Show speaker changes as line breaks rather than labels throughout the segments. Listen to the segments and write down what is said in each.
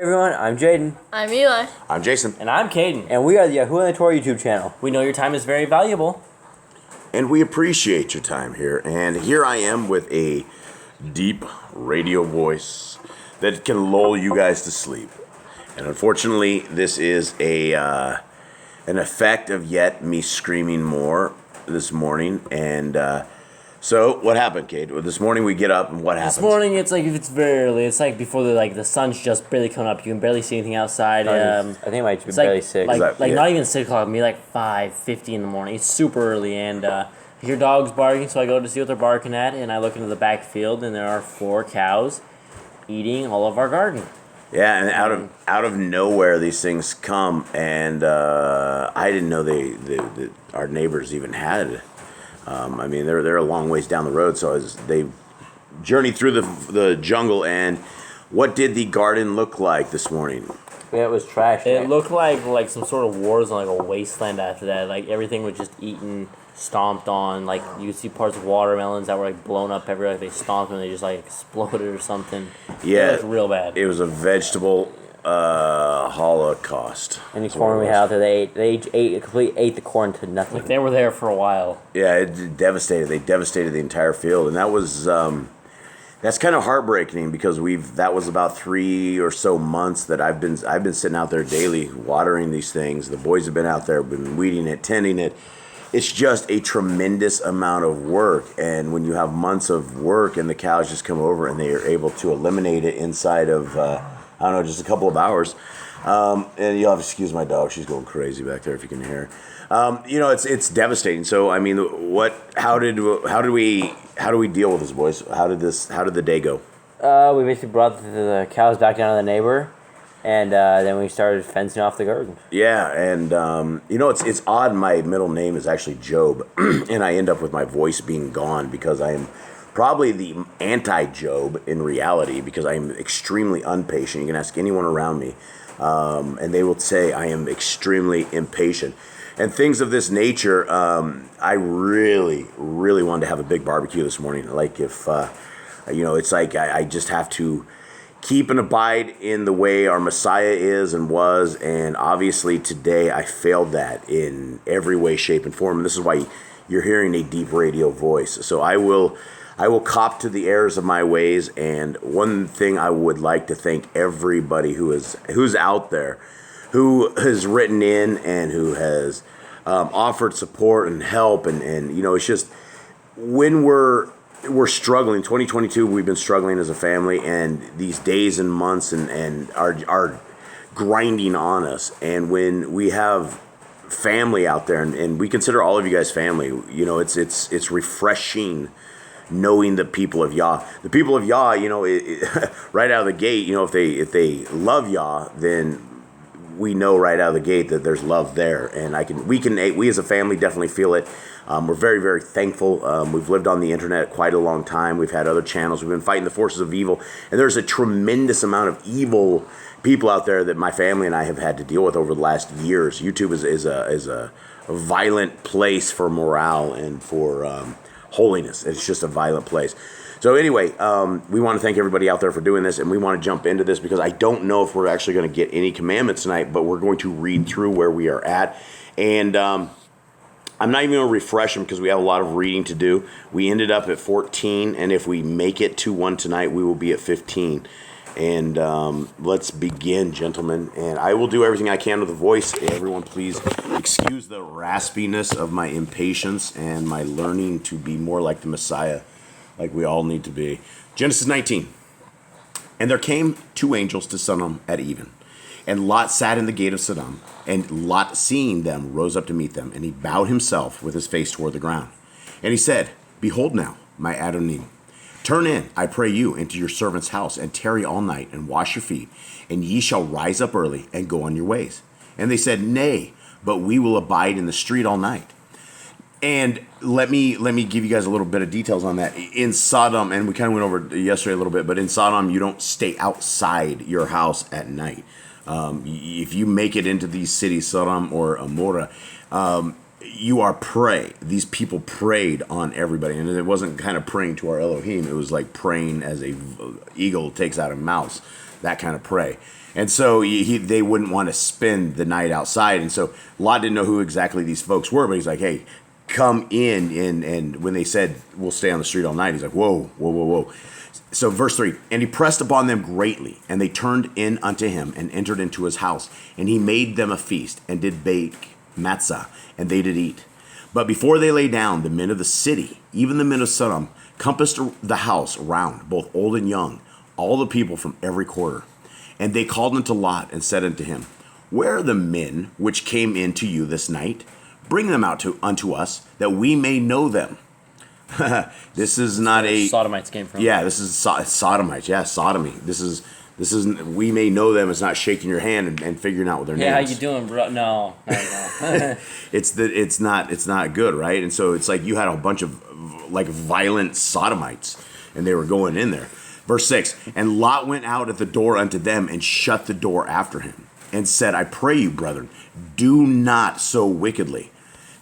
Everyone, I'm Jaden.
I'm Eli.
I'm Jason.
And I'm Caden.
And we are the YHWH and the Torah YouTube channel.
We know your time is very valuable.
And we appreciate your time here. And here I am with a deep radio voice that can lull you guys to sleep. And unfortunately, this is an effect of yet me screaming more this morning. And so what happened, Kate? Well, this morning we get up and what happens?
This morning it's like it's very early. It's like before the sun's just barely coming up. You can barely see anything outside.
I think it might be barely 6.
Not even 6 o'clock. Maybe like 5:50 in the morning. It's super early, and I hear dogs barking. So I go to see what they're barking at, and I look into the back field, and there are 4 cows eating all of our garden.
Yeah, and out of nowhere these things come, and I didn't know they our neighbors even had. I mean, they're a long ways down the road, so as they journeyed through the jungle, and what did the garden look like this morning?
Yeah, it was trash.
It looked like some sort of war zone, like a wasteland after that. Like everything was just eaten, stomped on. Like you could see parts of watermelons that were like blown up everywhere. Like they stomped them and they just like exploded or something.
Yeah,
it was real bad.
It was a vegetable holocaust.
Any corn we had out there, they ate the corn to nothing.
Like they were there for a while.
Yeah, it devastated. They devastated the entire field, and that was that's kind of heartbreaking because that was about 3 or so months that I've been sitting out there daily watering these things. The boys have been out there, been weeding it, tending it. It's just a tremendous amount of work, and when you have months of work and the cows just come over and they are able to eliminate it inside of I don't know, just a couple of hours. And you'll have to excuse my dog; she's going crazy back there if you can hear her. It's devastating. So I mean, how do we deal with this, boys? How did the day go?
We basically brought the cows back down to the neighbor, and then we started fencing off the garden.
Yeah, and it's odd. My middle name is actually Job, and I end up with my voice being gone because I am probably the anti-Job in reality because I am extremely impatient. You can ask anyone around me, and they will say I am extremely impatient. And things of this nature, I really, really wanted to have a big barbecue this morning. Like if, it's like I just have to keep and abide in the way our Messiah is and was. And obviously today I failed that in every way, shape, and form. And this is why you're hearing a deep radio voice. So I will cop to the errors of my ways. And one thing I would like to thank everybody who's out there, who has written in and who has offered support and help. And it's just when we're struggling, 2022, we've been struggling as a family, and these days and months and are grinding on us. And when we have family out there, and we consider all of you guys family, it's refreshing knowing the people of Yah. The people of Yah, right out of the gate, if they love Yah, then we know right out of the gate that there's love there, and we as a family definitely feel it. We're very, very thankful. We've lived on the internet quite a long time. We've had other channels. We've been fighting the forces of evil, and there's a tremendous amount of evil people out there that my family and I have had to deal with over the last years. YouTube is a violent place for morale and for holiness. It's just a violent place. So anyway, we want to thank everybody out there for doing this, and we want to jump into this because I don't know if we're actually going to get any commandments tonight, but we're going to read through where we are at. And I'm not even going to refresh them because we have a lot of reading to do. We ended up at 14, and if we make it to 1 tonight, we will be at 15. And let's begin, gentlemen. And I will do everything I can with the voice. Everyone, please excuse the raspiness of my impatience and my learning to be more like the Messiah, like we all need to be. Genesis 19. And there came 2 angels to Sodom at even. And Lot sat in the gate of Sodom. And Lot, seeing them, rose up to meet them. And he bowed himself with his face toward the ground. And he said, Behold now, my Adonim, turn in, I pray you, into your servant's house, and tarry all night, and wash your feet, and ye shall rise up early, and go on your ways. And they said, Nay, but we will abide in the street all night. And let me give you guys a little bit of details on that. In Sodom, and we kind of went over yesterday a little bit, but in Sodom, you don't stay outside your house at night. If you make it into these cities, Sodom or Amorah, you are prey. These people preyed on everybody, and it wasn't kind of praying to our Elohim. It was like praying as a eagle takes out a mouse, that kind of prey. And so they wouldn't want to spend the night outside. And so Lot didn't know who exactly these folks were, but he's like, hey, come in. And when they said, we'll stay on the street all night, he's like, whoa, whoa, whoa, whoa. So verse 3, and he pressed upon them greatly, and they turned in unto him and entered into his house. And he made them a feast and did bake matzah, and they did eat. But before they lay down, the men of the city, even the men of Sodom, compassed the house round, both old and young, all the people from every quarter. And they called unto Lot and said unto him, where are the men which came in to you this night? Bring them out unto us, that we may know them. This is not
Where Sodomites came from.
Yeah, this is Sodomites. Yeah, sodomy. This is we may know them. It's not shaking your hand and figuring out what their names.
Yeah, how you doing, bro? No.
It's not good, right? And so it's like you had a bunch of like violent sodomites, and they were going in there. Verse 6, and Lot went out at the door unto them and shut the door after him, and said, I pray you, brethren, do not so wickedly.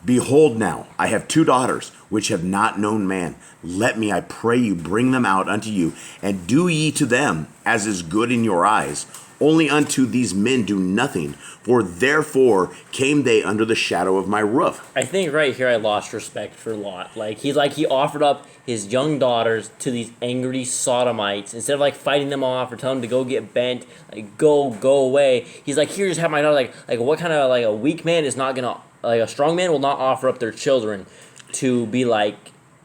Behold now, I have 2 daughters, which have not known man. Let me, I pray you, bring them out unto you, and do ye to them as is good in your eyes. Only unto these men do nothing, for therefore came they under the shadow of my roof.
I think right here I lost respect for Lot. He offered up his young daughters to these angry sodomites instead of fighting them off or telling them to go get bent, go away. He's like, here, just have my daughter. Like what kind of a weak man is not gonna a strong man will not offer up their children to be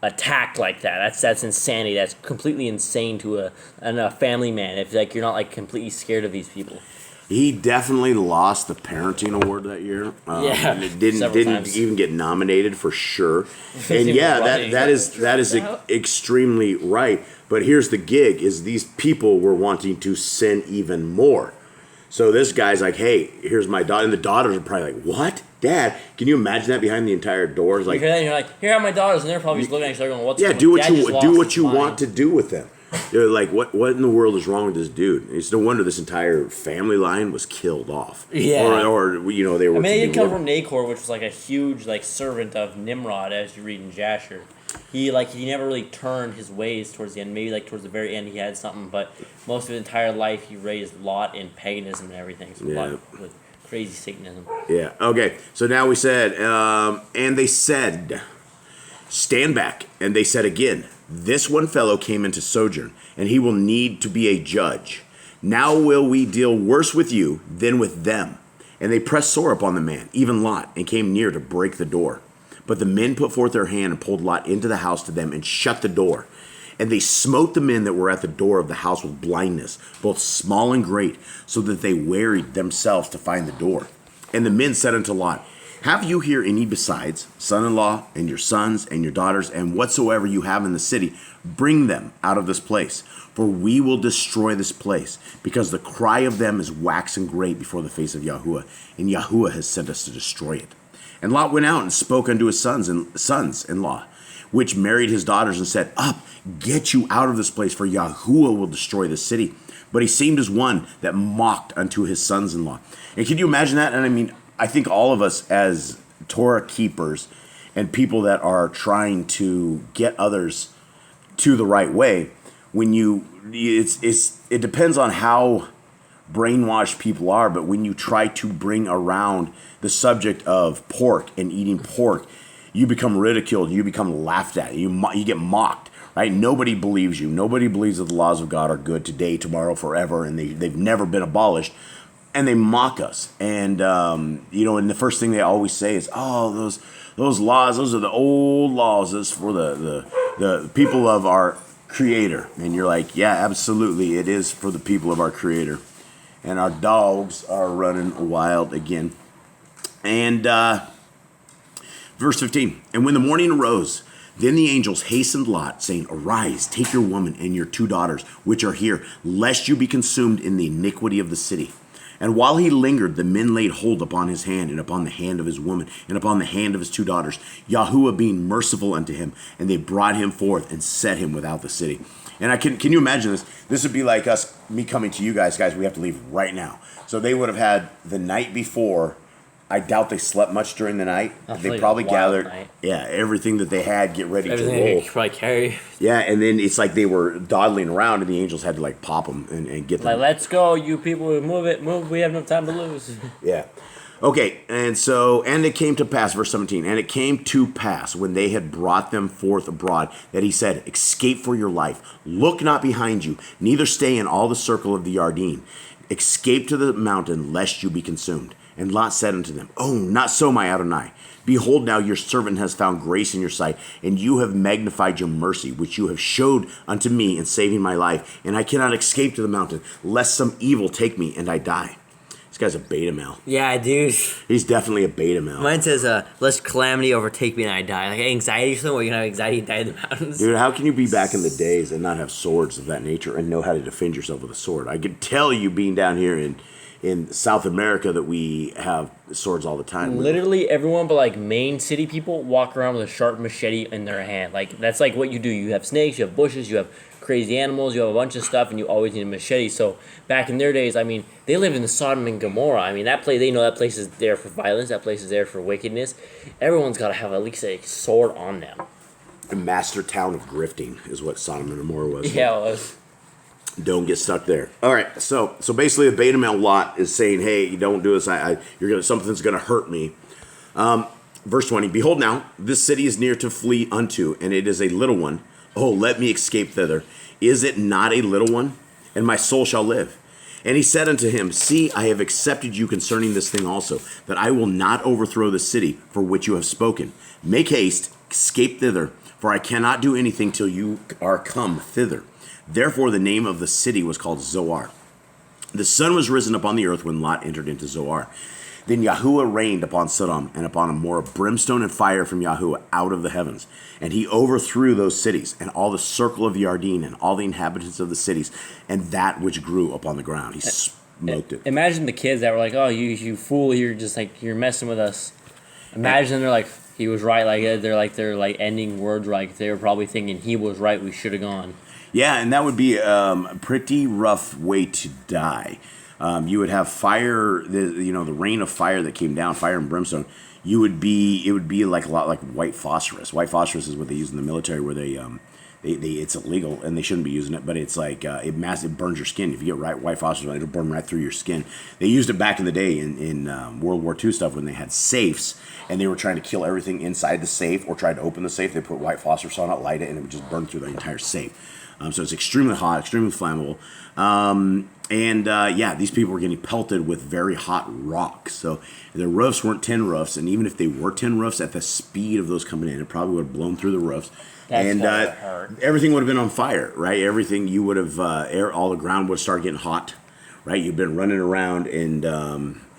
attacked like that. That's insanity. That's completely insane to a family man. If you're not completely scared of these people.
He definitely lost the parenting award that year.
Yeah,
it didn't even get nominated for sure. And yeah, that is extremely right. But here's the gig: is these people were wanting to sin even more. So this guy's like, hey, here's my daughter, and the daughters are probably like, what? Dad, can you imagine that behind the entire door? It's
you hear that and you're like, here are my daughters, and they're probably just looking at each other going, what's
yeah,
going
do what you want to do with them. They're like, what in the world is wrong with this dude? It's no wonder this entire family line was killed off.
Yeah.
Or they were.
They did come from Nahor, which was a huge servant of Nimrod, as you read in Jasher. He never really turned his ways towards the end. Maybe towards the very end he had something, but most of his entire life he raised Lot in paganism and everything. So
yeah.
Lot with crazy Satanism.
Yeah. Okay. So now we said, and they said, stand back. And they said again, this one fellow came into sojourn, and he will need to be a judge. Now will we deal worse with you than with them. And they pressed sore upon the man, even Lot, and came near to break the door. But the men put forth their hand and pulled Lot into the house to them and shut the door. And they smote the men that were at the door of the house with blindness, both small and great, so that they wearied themselves to find the door. And the men said unto Lot, have you here any besides, son-in-law, and your sons, and your daughters, and whatsoever you have in the city? Bring them out of this place, for we will destroy this place, because the cry of them is waxen great before the face of Yahuwah, and Yahuwah has sent us to destroy it. And Lot went out and spoke unto his sons-in-law, which married his daughters, and said, up, get you out of this place, for Yahuwah will destroy the city. But he seemed as one that mocked unto his sons-in-law. And can you imagine that? And I think all of us as Torah keepers and people that are trying to get others to the right way, it depends on how brainwashed people are, but when you try to bring around the subject of pork and eating pork, you become ridiculed, you become laughed at, you get mocked, right? Nobody believes you. Nobody believes that the laws of God are good today, tomorrow, forever, and they've never been abolished. And they mock us, and and the first thing they always say is, "Oh, those laws, those are the old laws. It's for the people of our Creator." And you're like, "Yeah, absolutely, it is for the people of our Creator." And our dogs are running wild again. And verse 15. And when the morning arose, then the angels hastened Lot, saying, arise, take your woman and your 2 daughters, which are here, lest you be consumed in the iniquity of the city. And while he lingered, the men laid hold upon his hand, and upon the hand of his woman, and upon the hand of his 2 daughters, Yahuwah being merciful unto him, and they brought him forth and set him without the city. And can you imagine this? This would be like me coming to you guys, we have to leave right now. So they would have had the night before I doubt they slept much during the night.
I feel
They
like
probably
a wild
gathered,
night.
everything that they had, get ready
Everything
to roll.
you could probably carry.
Yeah, and then it's like they were dawdling around, and the angels had to like pop them and get them.
Like, let's go, you people, move. We have no time to lose.
Yeah. Okay, and it came to pass, verse 17, and it came to pass when they had brought them forth abroad that he said, escape for your life. Look not behind you, neither stay in all the circle of the Yardine. Escape to the mountain, lest you be consumed. And Lot said unto them, oh, not so, my Adonai. Behold, now your servant has found grace in your sight, and you have magnified your mercy, which you have showed unto me in saving my life. And I cannot escape to the mountain, lest some evil take me, and I die. This guy's a beta male.
Yeah, dude.
He's definitely a beta male.
Mine says, lest calamity overtake me and I die. Like anxiety or something, where you can have anxiety and die in the mountains.
Dude, how can you be back in the days and not have swords of that nature and know how to defend yourself with a sword? I can tell you being down here in South America that we have swords all the time.
Literally everyone but like main city people walk around with a sharp machete in their hand. Like that's like what you do. You have snakes, you have bushes, you have crazy animals, you have a bunch of stuff, and you always need a machete. So back in their days, I mean, they lived in the Sodom and Gomorrah. I mean, that place, they know that place is there for violence, that place is there for wickedness. Everyone's got to have at least a sword on them.
The master town of grifting is what Sodom and Gomorrah was.
Yeah, it was.
Don't get stuck there. All right, so basically, the beta male Lot is saying, "Hey, you don't do this. Something's gonna hurt me." Verse 20. Behold, now this city is near to flee unto, and it is a little one. Oh, let me escape thither. Is it not a little one? And my soul shall live. And he said unto him, see, I have accepted you concerning this thing also, that I will not overthrow the city for which you have spoken. Make haste, escape thither, for I cannot do anything till you are come thither. Therefore the name of the city was called Zoar. The sun was risen upon the earth when Lot entered into Zoar. Then Yahuwah rained upon Sodom and upon Gomorrah brimstone and fire from Yahuwah out of the heavens. And he overthrew those cities and all the circle of the Yardine and all the inhabitants of the cities and that which grew upon the ground. He smoked it.
Imagine the kids that were like, oh, you fool, you're just like, you're messing with us. Imagine they're like, he was right. Like they're ending words. Like they were probably thinking he was right. We should have gone.
Yeah, and that would be a pretty rough way to die. You would have fire, the rain of fire that came down, fire and brimstone. It would be like a lot like white phosphorus. White phosphorus is what they use in the military, where they it's illegal and they shouldn't be using it, but it's like it burns your skin. If you get white phosphorus, it'll burn right through your skin. They used it back in the day in World War II stuff when they had safes and they were trying to kill everything inside the safe or tried to open the safe. They put white phosphorus on it, light it, and it would just burn through the entire safe. So it's extremely hot, extremely flammable. These people were getting pelted with very hot rocks. So the roofs weren't tin roofs, and even if they were tin roofs, at the speed of those coming in, it probably would have blown through the roofs. Everything would have been on fire, right? Everything you would have, all the ground would start getting hot, right? You've been running around, and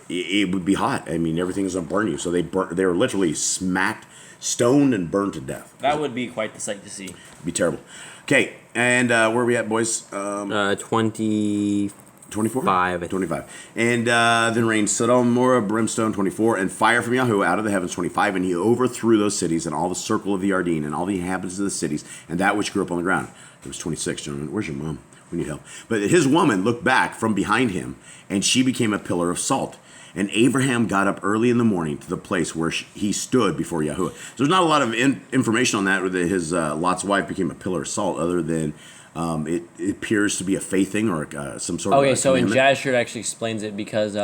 it would be hot. I mean, everything's gonna burn you. So they were literally smacked, stoned, and burned to death.
That would be quite the sight to see.
It'd be terrible. Okay, and where are we at, boys?
20.
24?
25.
25. And then rained Sodom, Gomorrah, brimstone, 24, and fire from Yahuwah out of the heavens, 25. And he overthrew those cities and all the circle of the Yardine and all the inhabitants of the cities and that which grew up on the ground. It was 26, gentlemen. Where's your mom? We need help. But his woman looked back from behind him, and she became a pillar of salt. And Abraham got up early in the morning to the place where he stood before Yahuwah. So there's not a lot of information on that, whether his Lot's wife became a pillar of salt, other than it appears to be a faith thing or some sort of
Okay, so in Jasher it actually explains it because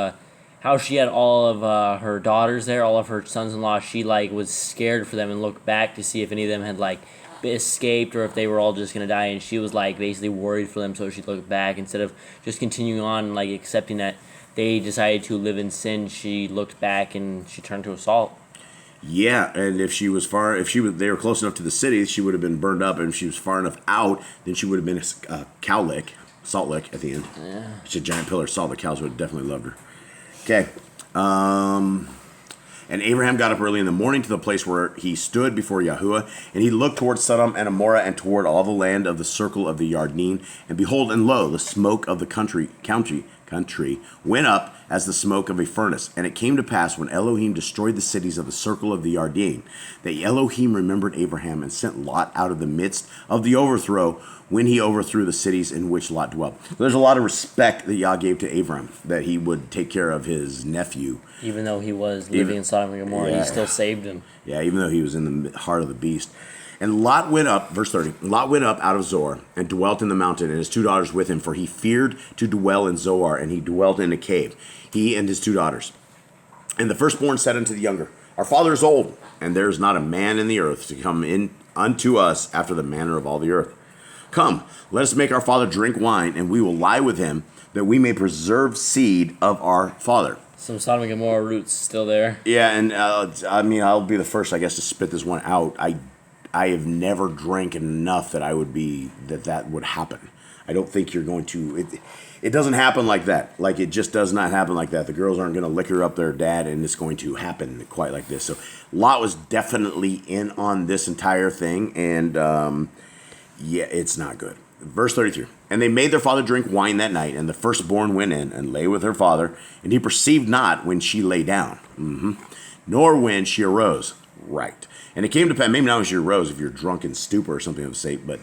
how she had all of her daughters there, all of her sons-in-law, she was scared for them and looked back to see if any of them had escaped or if they were all just gonna die, and she was basically worried for them, so she looked back instead of just continuing on accepting that they decided to live in sin. She looked back and she turned to a salt.
Yeah, and if they were close enough to the city, she would have been burned up, and if she was far enough out, then she would have been a cow lick, salt lick at the end. Yeah. She's a giant pillar of salt. The cows would have definitely loved her. Okay. And Abraham got up early in the morning to the place where he stood before Yahuwah, and he looked toward Sodom and Gomorrah and toward all the land of the circle of the Yardine, and behold, and lo, the smoke of the country country went up as the smoke of a furnace. And it came to pass, when Elohim destroyed the cities of the circle of the Yarden, that Elohim remembered Abraham and sent Lot out of the midst of the overthrow, when he overthrew the cities in which Lot dwelt. There's a lot of respect that Yah gave to Abraham, that he would take care of his nephew.
Even though he was living in Sodom and Gomorrah, he still saved him.
Yeah, even though he was in the heart of the beast. And Lot went up, verse 30, Lot went up out of Zoar and dwelt in the mountain, and his 2 daughters with him, for he feared to dwell in Zoar, and he dwelt in a cave, he and his 2 daughters. And the firstborn said unto the younger, Our father is old, and there is not a man in the earth to come in unto us after the manner of all the earth. Come, let us make our father drink wine, and we will lie with him, that we may preserve seed of our father.
Some Sodom and Gomorrah roots still there.
Yeah, and I'll be the first, I guess, to spit this one out. I have never drank enough that I would be that would happen. I don't think you're going to. It doesn't happen like that. Like, it just does not happen like that. The girls aren't going to liquor up their dad, and it's going to happen quite like this. So Lot was definitely in on this entire thing, and yeah, it's not good. Verse 33. And they made their father drink wine that night, and the firstborn went in and lay with her father, and he perceived not when she lay down, nor when she arose. Right. And it came to pass, maybe not when she arose, if you're drunk in stupor or something of the same, but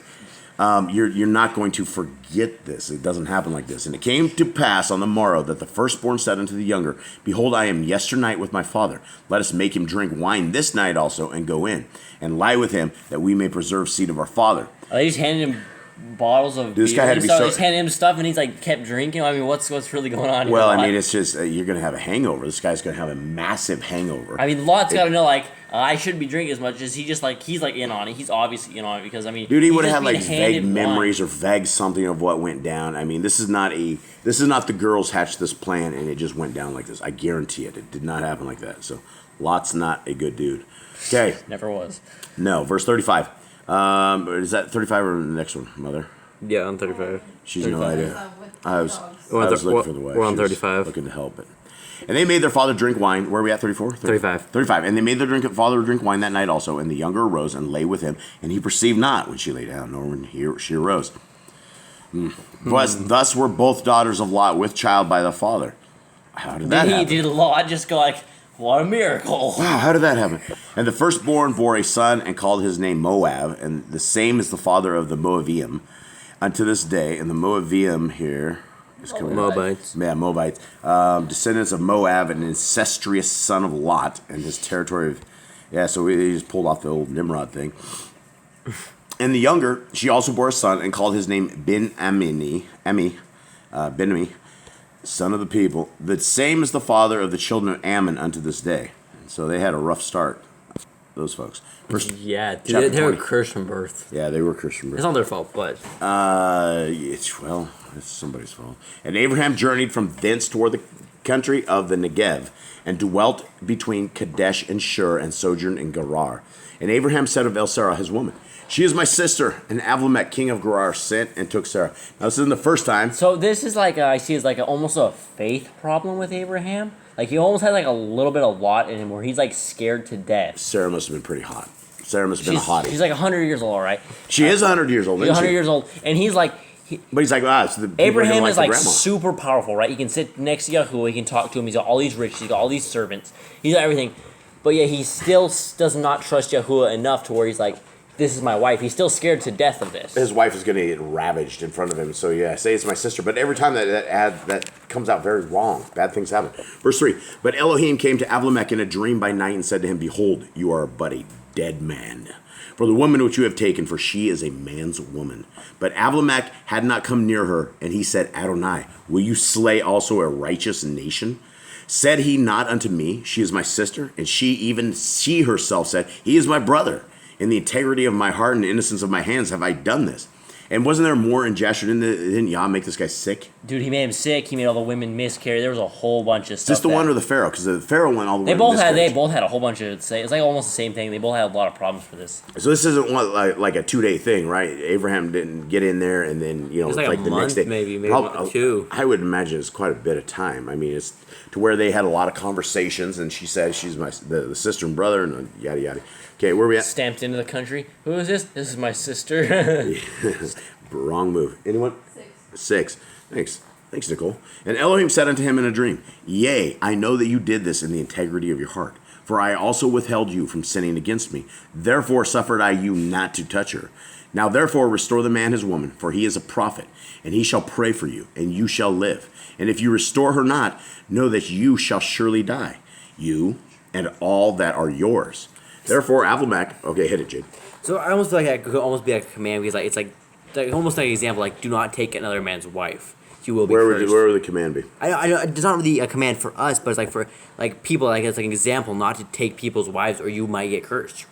you're not going to forget this. It doesn't happen like this. And it came to pass on the morrow that the firstborn said unto the younger, Behold, I am yesternight with my father. Let us make him drink wine this night also, and go in, and lie with him, that we may preserve seed of our father.
They just handed him bottles of
This guy had to be
so. Just handed him stuff, and he's like kept drinking. I mean, what's really going on here?
Well, I mean, it's just you're going to have a hangover. This guy's going to have a massive hangover.
I mean, Lot's got to know, like, I shouldn't be drinking as much as he's like in on it. He's obviously in on it because, I mean,
dude, he would have had like vague memories or vague something of what went down. I mean, this is not the girls hatched this plan and it just went down like this. I guarantee it. It did not happen like that. So Lot's not a good dude. Okay.
Never was.
No, verse 35. Is that 35 or the next one, Mother?
Yeah, on 35.
She's 35. No idea. I was looking for the way.
We're on 35.
Looking to help it. And they made their father drink wine. Where are we at? 34?
35.
35. And they made their father drink wine that night also. And the younger arose and lay with him. And he perceived not when she lay down, nor when she arose. Thus were both daughters of Lot with child by the father. How did that happen?
Did Lot just go like, what a miracle.
Wow, how did that happen? And the firstborn bore a son and called his name Moab. And the same is the father of the Moabiim unto this day. And the Moabiim here...
Moabites.
Yeah, Moabites. Descendants of Moab, an incestuous son of Lot, and his territory of... Yeah, so he just pulled off the old Nimrod thing. And the younger, she also bore a son, and called his name Ben-Ammi, son of the people. The same is the father of the children of Ammon unto this day. So they had a rough start, those folks.
Yeah, dude, they were cursed from birth.
Yeah, they were cursed from birth.
It's not their fault, but...
It's somebody's fault. And Abraham journeyed from thence toward the country of the Negev, and dwelt between Kadesh and Shur, and sojourned in Gerar. And Abraham said of Sarah, his woman, She is my sister. And Abimelech, king of Gerar, sent and took Sarah. Now, this isn't the first time.
So this is like, I see it's like almost a faith problem with Abraham. Like, he almost had like a little bit of Lot in him, where he's like scared to death.
Sarah must have been pretty hot. Sarah must have been a hottie.
She's like 100 years old, right?
She is 100 years old,
She's 100 years old. And he's like...
But he's like, so the
Abraham is like super powerful, right? He can sit next to Yahuwah, he can talk to him, he's got all these riches, he's got all these servants, he's got everything. But yeah, he still does not trust Yahuwah enough to where he's like, this is my wife. He's still scared to death of this.
His wife is going to get ravaged in front of him. So yeah, say it's my sister. But every time that comes out very wrong, bad things happen. Verse 3, But Elohim came to Abimelech in a dream by night and said to him, Behold, you are but a dead man. For the woman which you have taken, for she is a man's woman. But Abimelech had not come near her, and he said, Adonai, will you slay also a righteous nation? Said he not unto me, She is my sister? And she herself said, He is my brother. In the integrity of my heart and the innocence of my hands have I done this. And wasn't there more in Jasher? Didn't Yah make this guy sick?
Dude, he made him sick. He made all the women miscarry. There was a whole bunch of stuff.
Just the one or the Pharaoh? Because the Pharaoh went all the way.
They both had a whole bunch of. It's like almost the same thing. They both had a lot of problems for this.
So this isn't like a 2-day thing, right? Abraham didn't get in there and then
it's like the
next day.
Maybe 2.
I would imagine it's quite a bit of time. I mean, it's to where they had a lot of conversations, and she said she's the sister and brother, and yada yada. Okay, where are we at?
Stamped into the country. Who is this? This is my sister.
Wrong move. Anyone? 6. Thanks. Thanks, Nicole. And Elohim said unto him in a dream, Yea, I know that you did this in the integrity of your heart. For I also withheld you from sinning against me. Therefore suffered I you not to touch her. Now therefore restore the man his woman, for he is a prophet, and he shall pray for you, and you shall live. And if you restore her not, know that you shall surely die, you and all that are yours. Therefore Abimelech, okay, hit it, Jade.
So I almost feel like that could almost be like a command because it's like almost like an example, like do not take another man's wife. You will be cursed.
Where would the command be?
I know it's not really a command for us, but it's like for like people, like it's like an example not to take people's wives or you might get cursed.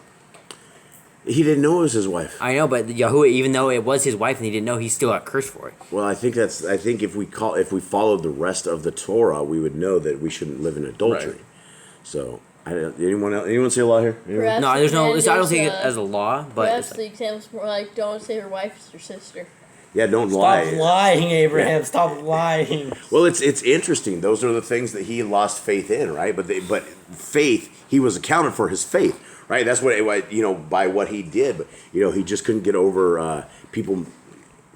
He didn't know it was his wife.
I know, but Yahuwah, even though it was his wife and he didn't know, he still got cursed for it.
Well, I think if we followed the rest of the Torah, we would know that we shouldn't live in adultery. Right. So, anyone say a law here?
No, there's no. I don't think it as a law, but
perhaps the example's more like don't say your wife is your sister.
Yeah, don't lie.
Stop lying, Abraham. Stop lying.
Well, it's interesting. Those are the things that he lost faith in, right? But faith, he was accounted for his faith, right? That's what by what he did. But he just couldn't get over people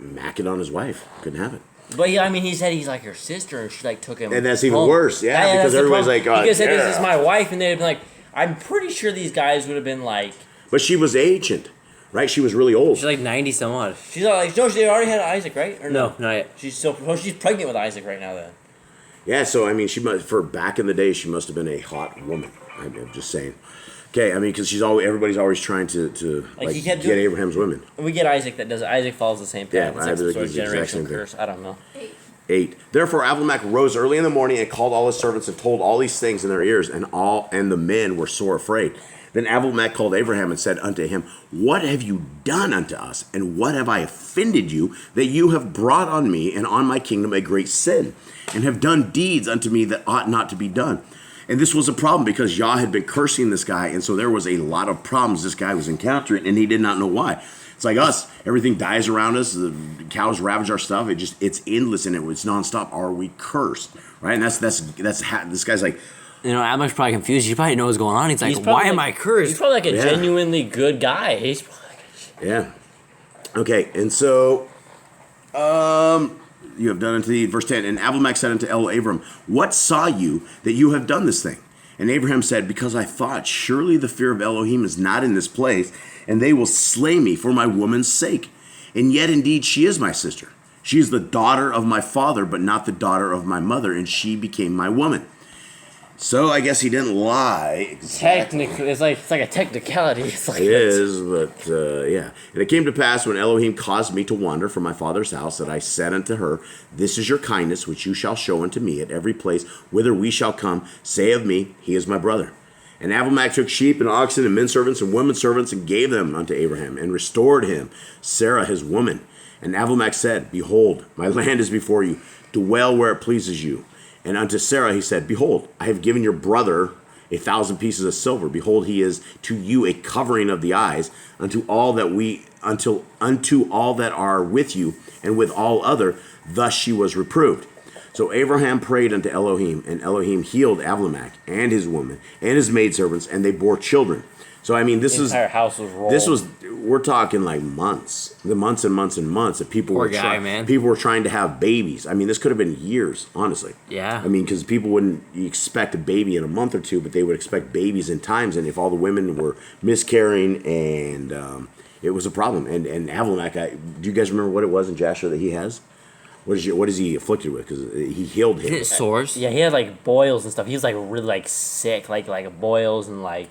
macking on his wife. Couldn't have it.
But yeah, I mean, he said he's like your sister, and she like took him.
And that's even worse, yeah, because everybody's like, oh,
he could say this is my wife, and they'd been like, I'm pretty sure these guys would have been like.
But she was ancient. Right, she was really old.
She's like 90 some odd.
She's like, no, she already had Isaac, right? Or
no, not yet.
She's pregnant with Isaac right now. Then.
Yeah, so I mean, for back in the day, she must have been a hot woman. I'm just saying. Okay, I mean, because everybody's always trying to get Abraham's women.
We get Isaac that does it. Isaac follows the same path.
Yeah,
it's like sort of generational curse. I don't know.
8. Therefore Abimelech rose early in the morning and called all his servants and told all these things in their ears, and the men were sore afraid. Then Abimelech called Abraham and said unto him, What have you done unto us, and what have I offended you, that you have brought on me and on my kingdom a great sin, and have done deeds unto me that ought not to be done? And this was a problem because Yah had been cursing this guy, and so there was a lot of problems this guy was encountering, and he did not know why. It's like us. Everything dies around us. The cows ravage our stuff. It's endless, and it's nonstop. Are we cursed? Right? And that's this guy's like,
Abimelech's probably confused. He probably knows what's going on. He's like, why am I cursed?
He's probably like a genuinely good guy. He's probably
yeah. Okay, and so you have done unto thee, verse 10, and Abimelech said unto Abram, What saw you that you have done this thing? And Abraham said, Because I thought, surely the fear of Elohim is not in this place, and they will slay me for my woman's sake. And yet indeed she is my sister. She is the daughter of my father, but not the daughter of my mother, and she became my woman. So I guess he didn't lie. Exactly.
Technically, it's like a technicality. It's like
it is, but yeah. And it came to pass when Elohim caused me to wander from my father's house that I said unto her, This is your kindness which you shall show unto me at every place whither we shall come. Say of me, he is my brother. And Abimelech took sheep and oxen and men servants and women servants and gave them unto Abraham and restored him Sarah his woman. And Abimelech said, Behold, my land is before you. Dwell where it pleases you. And unto Sarah he said, Behold, I have given your brother 1,000 pieces of silver. Behold, he is to you a covering of the eyes unto all that are with you, and with all other. Thus she was reproved. So Abraham prayed unto Elohim, and Elohim healed Abimelech and his woman and his maidservants, and they bore children. So I mean, the entire house was rolled. We're talking like months and months that people people were trying to have babies. I mean, this could have been years, honestly.
Yeah.
I mean, because people wouldn't expect a baby in a month or two, but they would expect babies in times. And if all the women were miscarrying, and it was a problem. And Abimelech, do you guys remember what it was in Jasher that he has? What is he afflicted with? Because he healed him.
Is it sores?
Yeah, he had like boils and stuff. He was like really like sick, like boils and like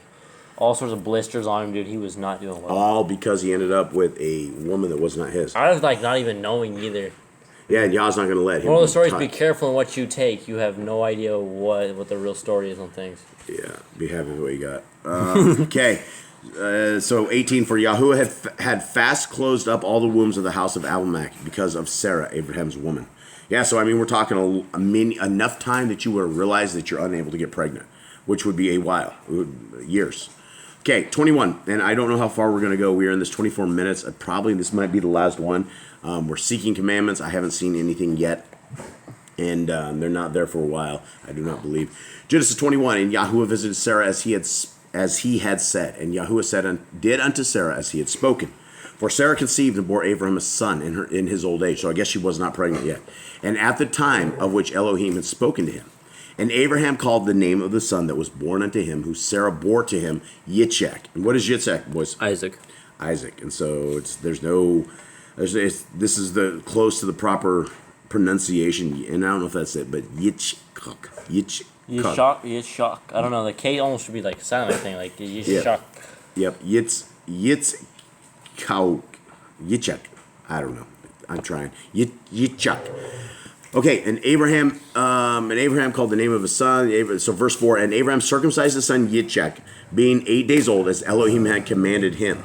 all sorts of blisters on him, dude. He was not doing well.
All because he ended up with a woman that was not his.
I was like not even knowing either.
Yeah, and Yah's not going to let him.
One of the stories: be careful in what you take. You have no idea what the real story is on things.
Yeah, be happy with what you got. Okay. So 18, for Yahuwah had fast closed up all the wombs of the house of Abimelech because of Sarah, Abraham's woman. Yeah, so I mean, we're talking enough time that you would realize that you're unable to get pregnant, which would be a while, years. Okay, 21, and I don't know how far we're going to go. We are in this 24 minutes. Probably this might be the last one. We're seeking commandments. I haven't seen anything yet, and they're not there for a while, I do not believe. Genesis 21, and Yahuwah visited Sarah as he had said, and Yahuwah did unto Sarah as he had spoken. For Sarah conceived and bore Abraham a son in his old age. So I guess she was not pregnant yet. And at the time of which Elohim had spoken to him. And Abraham called the name of the son that was born unto him, who Sarah bore to him, Yitzchak. And what is Yitzchak, boys?
Isaac.
And so this is the close to the proper pronunciation, and I don't know if that's it, but Yitzchak.
Yitzchak. I don't know. The K almost should be like a silent thing, like Yitzchak.
Yep. Yitzchak. I don't know. I'm trying. Yitzchak. Okay, and Abraham called the name of his son. So verse 4, and Abraham circumcised his son Yitzchak, being 8 days old, as Elohim had commanded him.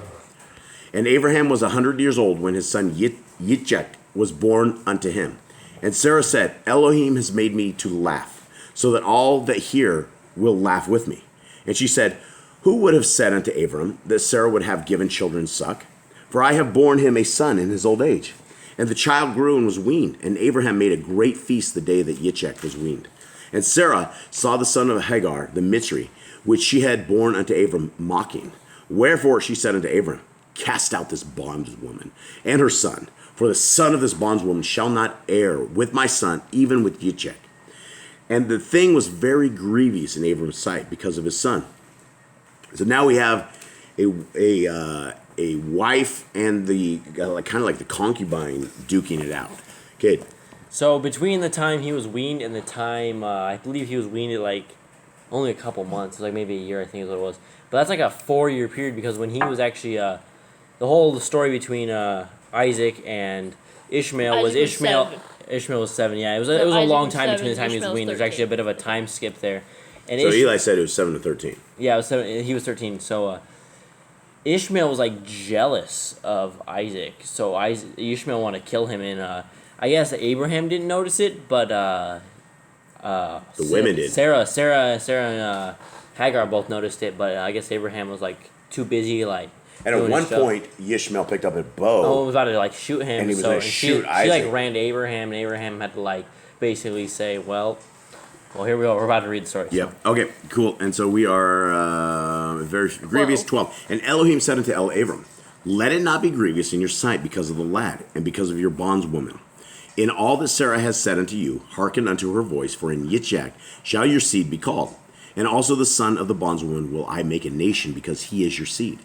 And Abraham was 100 years old when his son Yitzchak was born unto him. And Sarah said, Elohim has made me to laugh, so that all that hear will laugh with me. And she said, who would have said unto Abram that Sarah would have given children suck? For I have borne him a son in his old age. And the child grew and was weaned, and Abraham made a great feast the day that Yitzchak was weaned. And Sarah saw the son of Hagar, the Mitzri, which she had borne unto Abram, mocking. Wherefore she said unto Abram, cast out this bondwoman and her son, for the son of this bondwoman shall not heir with my son, even with Yitzchak. And the thing was very grievous in Abram's sight because of his son. So now we have a wife and the kind of like the concubine duking it out. Okay.
So between the time he was weaned and the time, I believe he was weaned at like only a couple months, like maybe a year, I think is what it was. But that's like a 4-year period, because when he was actually, the whole story between Isaac and Ishmael was Ishmael. Ishmael was 7. Yeah, it was a long time between the time he was weaned. There's actually a bit of a time skip there. And
so Eli said it was 7 to 13.
Yeah, it was 7. He was 13. So Ishmael was like jealous of Isaac. So Ishmael wanted to kill him, and I guess Abraham didn't notice it, but
the women did.
Sarah, and Hagar both noticed it, but I guess Abraham was like too busy like.
And at one point, Ishmael picked up a bow.
Oh, was about to like shoot him,
and he was going to shoot Isaac.
She like ran to Abraham, and Abraham had to like basically say, well, here we go. We're about to read the story.
Yep. So. Okay, cool. And so we are very grievous. 12. And Elohim said unto Abram, let it not be grievous in your sight because of the lad, and because of your bondswoman. In all that Sarah has said unto you, hearken unto her voice, for in Yitzchak shall your seed be called. And also the son of the bondswoman will I make a nation, because he is your seed.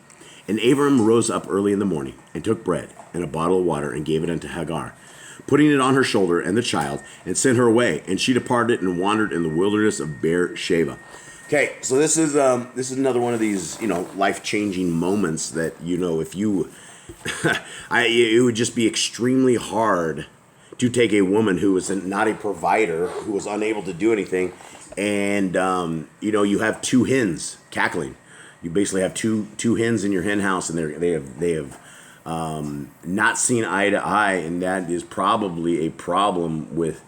And Abram rose up early in the morning, and took bread and a bottle of water, and gave it unto Hagar, putting it on her shoulder and the child, and sent her away. And she departed and wandered in the wilderness of Beersheba. Okay, so this is another one of these life-changing moments that if you, it would just be extremely hard to take a woman who was not a provider, who was unable to do anything, and you have two hens cackling. You basically have two hens in your hen house, and they have not seen eye to eye, and that is probably a problem with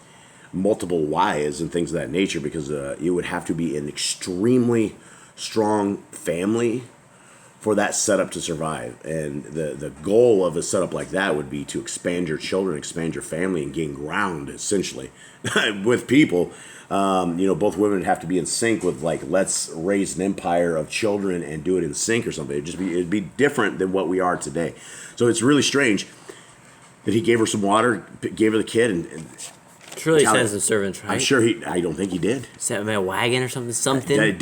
multiple wives and things of that nature, because it would have to be an extremely strong family for that setup to survive. And the goal of a setup like that would be to expand your children, expand your family, and gain ground, essentially, with people. Both women would have to be in sync with, like, let's raise an empire of children and do it in sync or something. It'd be different than what we are today. So it's really strange that he gave her some water, gave her the kid, and
surely he sent some servants, right?
I'm sure I don't think he did.
Sent him a wagon or something.
It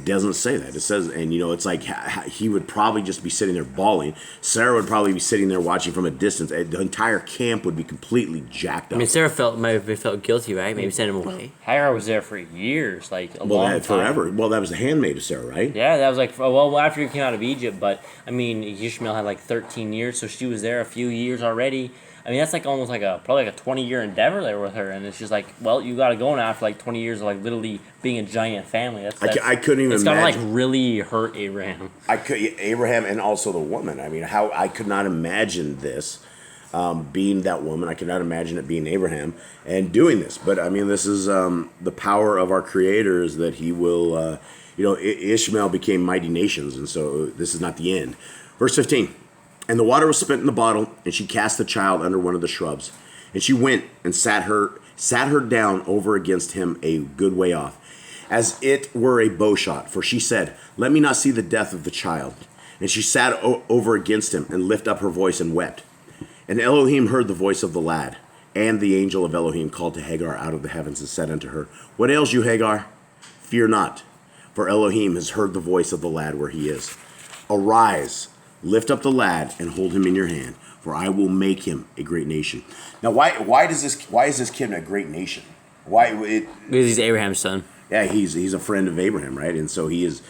doesn't say that. It says, and it's like he would probably just be sitting there bawling. Sarah would probably be sitting there watching from a distance. The entire camp would be completely jacked up.
I mean, Sarah might have felt guilty, right? Maybe sent him away.
Hagar was there for years, like a long time.
Forever. Well, that was the handmaid of Sarah, right?
Yeah, that was like after he came out of Egypt. But I mean, Ishmael had like 13 years, so she was there a few years already. I mean, that's like almost like probably like a 20-year endeavor there with her, and it's just like, well, you got to go now after like 20 years of like literally being a giant family.
I couldn't even imagine.
It's gonna like really hurt Abraham.
Abraham and also the woman. I mean, I could not imagine this being that woman. I could not imagine it being Abraham and doing this. But I mean, this is the power of our Creator, is that He will. Ishmael became mighty nations, and so this is not the end. Verse 15. And the water was spent in the bottle, and she cast the child under one of the shrubs. And she went and sat her down over against him a good way off, as it were a bow shot. For she said, let me not see the death of the child. And she sat over against him and lifted up her voice and wept. And Elohim heard the voice of the lad. And the angel of Elohim called to Hagar out of the heavens and said unto her, What ails you, Hagar? Fear not, for Elohim has heard the voice of the lad where he is. Arise, lift up the lad, and hold him in your hand, for I will make him a great nation. Now, why is this kid a great nation?
Because he's Abraham's son.
Yeah, he's a friend of Abraham, right? And so he is,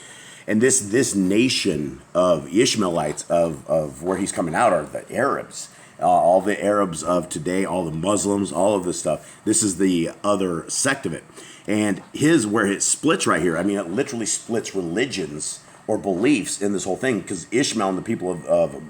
and this nation of Ishmaelites of where he's coming out are the Arabs. All the Arabs of today, all the Muslims, all of this stuff. This is the other sect of it. And where it splits right here, I mean, it literally splits religions or beliefs in this whole thing, because Ishmael and the people of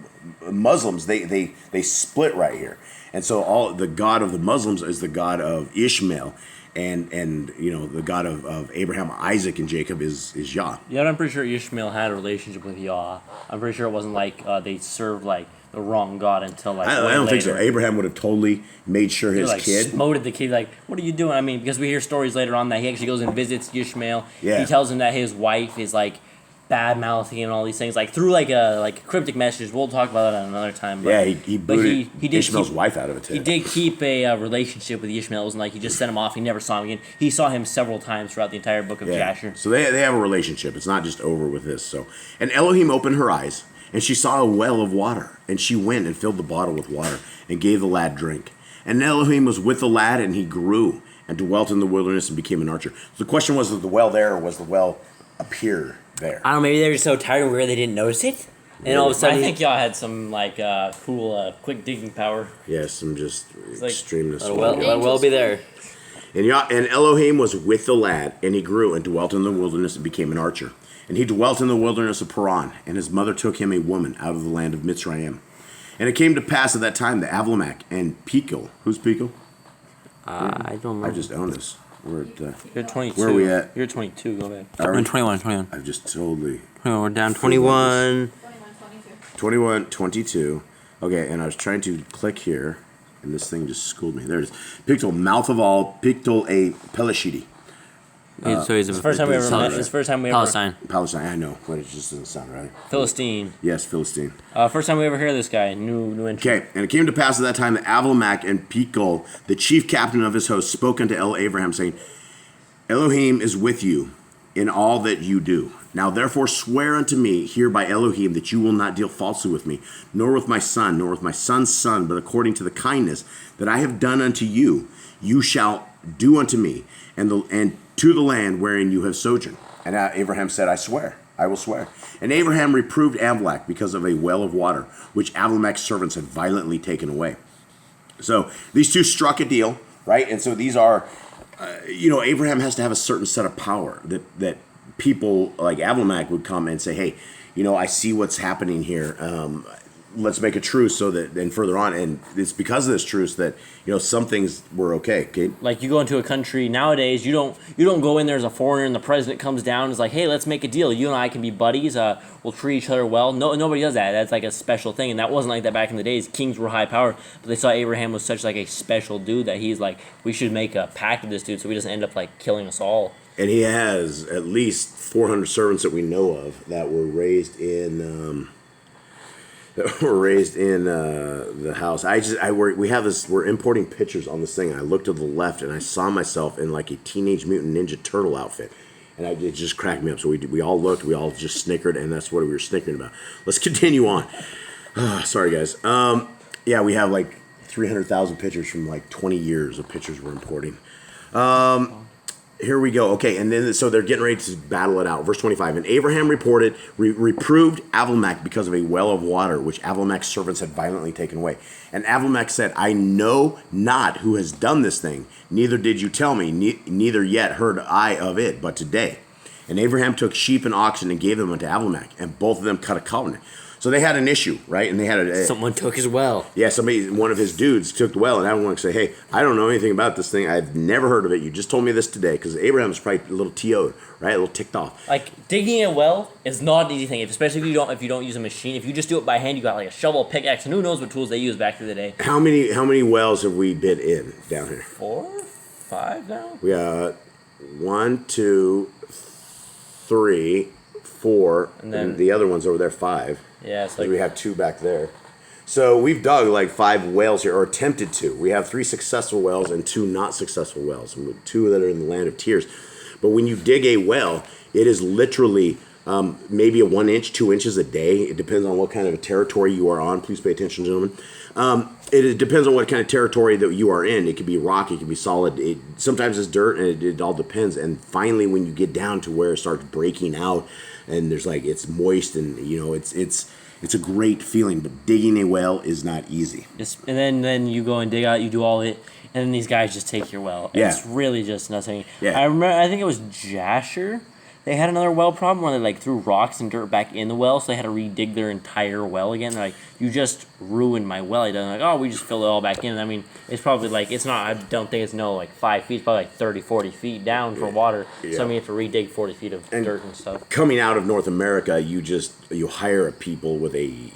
Muslims, they split right here. And so the God of the Muslims is the God of Ishmael, and the God of Abraham, Isaac, and Jacob is Yah.
Yeah, I'm pretty sure Ishmael had a relationship with Yah. I'm pretty sure it wasn't like they served like the wrong God until like
I don't think so. Abraham would have totally made sure his kid
smoted the kid. Like, what are you doing? I mean, because we hear stories later on that he actually goes and visits Ishmael.
Yeah.
He tells him that his wife is like bad mouthing and all these things, like through like a cryptic messages. We'll talk about that another time. But,
yeah, he booted
he did
Ishmael's wife out of it too.
He did keep a relationship with Ishmael. It wasn't like he just sent him off. He never saw him again. He saw him several times throughout the entire book of Jasher.
So they have a relationship. It's not just over with this. So, and Elohim opened her eyes, and she saw a well of water, and she went and filled the bottle with water and gave the lad drink. And Elohim was with the lad, and he grew and dwelt in the wilderness and became an archer. So the question was the well there, or was the well appear there?
I don't know, maybe they were so tired and weird they didn't notice it. And all of a sudden,
I think y'all had some like cool quick digging power.
Yeah, some just extremeness.
Well be there.
And Elohim was with the lad, and he grew and dwelt in the wilderness and became an archer. And he dwelt in the wilderness of Paran, and his mother took him a woman out of the land of Mitzrayim. And it came to pass at that time that Avlamak and Pekah, who's Pekah?
I don't know.
I just own this. We're at,
You're 22.
Where are we at?
You're 22. Go ahead.
We're 21.
I've just totally...
We're down 21.
21, 22. Okay, and I was trying to click here, and this thing just schooled me. There it is. Pictol, mouth of all, Pictol a Pelishidi.
So he's
It's the first time we ever met. It's the first time we ever...
Palestine.
I know, but it just doesn't sound right.
Philistine.
Yes, Philistine.
First time we ever hear this guy. New entry.
Okay, and it came to pass at that time that Avlamak and Pekah, the chief captain of his host, spoke unto Abraham, saying, Elohim is with you in all that you do. Now therefore swear unto me here by Elohim that you will not deal falsely with me, nor with my son, nor with my son's son, but according to the kindness that I have done unto you, you shall do unto me, and to the land wherein you have sojourned. And Abraham said, I will swear. And Abraham reproved Amalek because of a well of water, which Amalek's servants had violently taken away. So these two struck a deal, right? And so these are, Abraham has to have a certain set of power that people like Amalek would come and say, hey, I see what's happening here. Let's make a truce so that then further on, and it's because of this truce that some things were okay.
Like you go into a country nowadays, you don't go in there as a foreigner, and the president comes down and is like, hey, let's make a deal. You and I can be buddies. We'll treat each other well. No, nobody does that. That's like a special thing, and that wasn't like that back in the days. Kings were high power, but they saw Abraham was such like a special dude that he's like, we should make a pact with this dude so he doesn't end up like killing us all.
And he has at least 400 servants that we know of that were raised in. The house. We have this. We're importing pictures on this thing. And I looked to the left and I saw myself in like a Teenage Mutant Ninja Turtle outfit, and it just cracked me up. So we all looked. We all just snickered, and that's what we were snickering about. Let's continue on. Sorry, guys. Yeah, we have like 300,000 pictures from like 20 years of pictures we're importing. Here we go. Okay, and then so they're getting ready to battle it out. Verse 25. And Abraham reproved Avlamak because of a well of water, which Avlamak's servants had violently taken away. And Avlamak said, I know not who has done this thing, neither did you tell me, neither yet heard I of it, but today. And Abraham took sheep and oxen and gave them unto Avlamak, and both of them cut a covenant. So they had an issue, right? And they had
someone took his well.
Yeah, one of his dudes took the well, and Amalek said, hey, I don't know anything about this thing. I've never heard of it. You just told me this today. Because Abraham was probably a little TO'd, right? A little ticked off.
Like, digging a well is not an easy thing, especially if you don't use a machine. If you just do it by hand, you got like a shovel, pickaxe, and who knows what tools they used back in the day.
How many wells have we been in down here?
4, 5 now?
We got 1, 2, 3, 4, and then the other one's over there, 5.
Yeah, it's
We
like
have 2 back there. So we've dug like 5 wells here, or attempted to. We have 3 successful wells and 2 not successful wells, 2 that are in the land of tears. But when you dig a well, it is literally maybe a 1 inch, 2 inches a day. It depends on what kind of a territory you are on. Please pay attention, gentlemen. It depends on what kind of territory that you are in. It could be rock, it could be solid. Sometimes it's dirt, and it all depends. And finally, when you get down to where it starts breaking out, and there's like it's moist, and it's a great feeling. But digging a well is not easy.
and then you go and dig out, you do all it, and then these guys just take your well.
Yeah.
It's really just nothing.
Yeah.
I remember, I think it was Jasher. They had another well problem where they like threw rocks and dirt back in the well, so they had to redig their entire well again. They're like, you just ruined my well. They're like, oh, we just filled it all back in. I mean, it's probably like, it's not, I don't think it's like 5 feet, it's probably like 30, 40 feet down for water.
Yeah.
So I mean, you have to redig 40 feet of dirt and stuff.
Coming out of North America, you hire people with a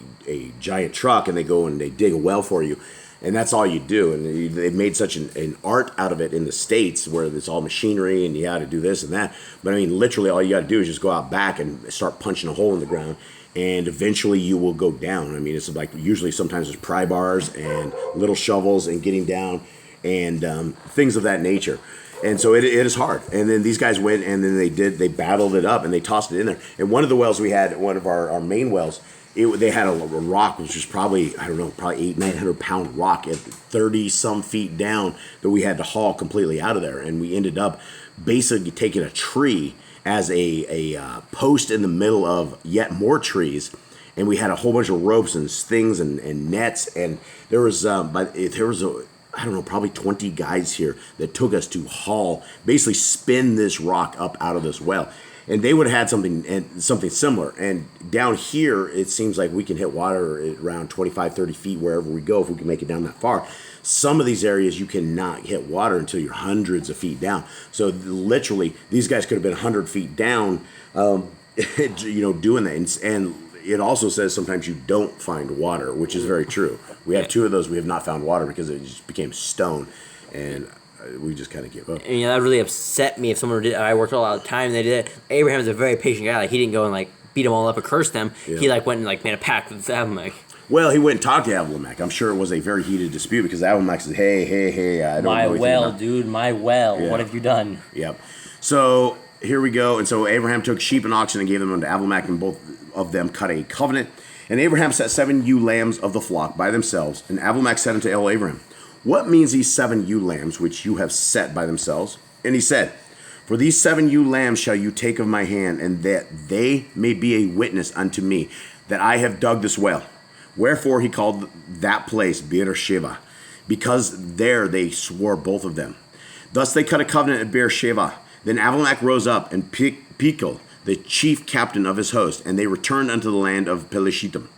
giant truck, and they go and they dig a well for you. And that's all you do. And they've made such an art out of it in the States, where it's all machinery and you got to do this and that. But I mean, literally all you got to do is just go out back and start punching a hole in the ground. And eventually you will go down. I mean, it's like usually sometimes there's pry bars and little shovels and getting down and things of that nature. And so it is hard. And then these guys went and then they battled it up and they tossed it in there. And one of the wells we had, one of our main wells, they had a rock, which was probably 800-900 pound rock at 30 some feet down that we had to haul completely out of there. And we ended up basically taking a tree as a post in the middle of yet more trees. And we had a whole bunch of ropes and things and nets. And there was probably 20 guys here that took us to haul, basically spin this rock up out of this well. And they would have had something similar. And down here, it seems like we can hit water at around 25, 30 feet wherever we go if we can make it down that far. Some of these areas, you cannot hit water until you're hundreds of feet down. So literally, these guys could have been 100 feet down, doing that. And it also says sometimes you don't find water, which is very true. We have 2 of those. We have not found water because it just became stone. And we just kind of gave up.
And that really upset me if someone did. I worked all the time and they did it. Abraham's a very patient guy. Like, he didn't go and like beat them all up or curse them.
Yeah.
He like went and like made a pact with Abimelech.
Well, he went and talked to Abimelech. I'm sure it was a very heated dispute because Abimelech said, hey, I don't know anything about
Dude, my well.
Yeah.
What have you done?
Yep. So here we go. And so Abraham took sheep and oxen and gave them unto Abimelech, and both of them cut a covenant. And Abraham set 7 ewe lambs of the flock by themselves. And Abimelech said unto Abraham, what means these 7 ewe lambs which you have set by themselves? And he said, for these 7 ewe lambs shall you take of my hand, and that they may be a witness unto me that I have dug this well. Wherefore he called that place Beersheba, because there they swore both of them. Thus they cut a covenant at Beersheba. Then Abimelech rose up and Pichol, the chief captain of his host, and they returned unto the land of Pelishittim.